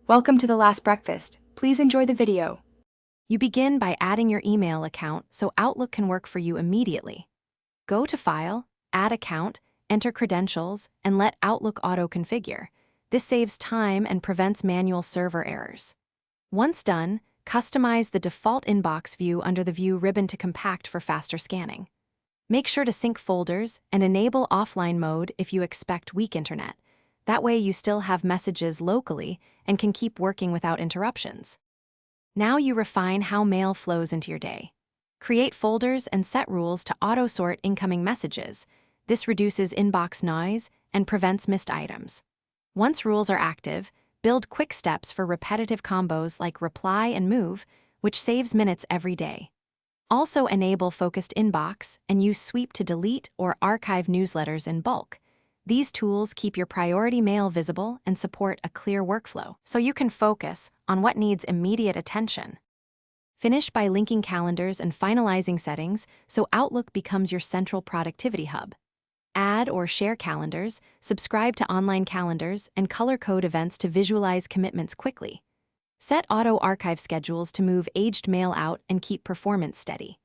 Welcome to The Last Breakfast. Please enjoy the video. You begin by adding your email account so Outlook can work for you immediately. Go to File, Add Account, enter credentials, and let Outlook auto-configure. This saves time and prevents manual server errors. Once done, customize the default inbox view under the View ribbon to compact for faster scanning. Make sure to sync folders and enable offline mode if you expect weak internet. That way you still have messages locally and can keep working without interruptions. Now you refine how mail flows into your day. Create folders and set rules to auto-sort incoming messages. This reduces inbox noise and prevents missed items. Once rules are active, build quick steps for repetitive combos like reply and move, which saves minutes every day. Also enable focused inbox and use sweep to delete or archive newsletters in bulk. These tools keep your priority mail visible and support a clear workflow, so you can focus on what needs immediate attention. Finish by linking calendars and finalizing settings so Outlook becomes your central productivity hub. Add or share calendars, subscribe to online calendars, and color code events to visualize commitments quickly. Set auto-archive schedules to move aged mail out and keep performance steady.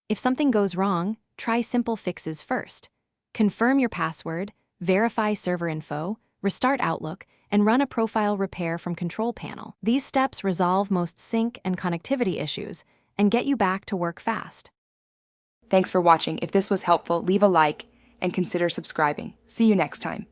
If something goes wrong, try simple fixes first. Confirm your password, verify server info, restart Outlook, and run a profile repair from Control Panel. These steps resolve most sync and connectivity issues and get you back to work fast. Thanks for watching. If this was helpful, leave a like and consider subscribing. See you next time.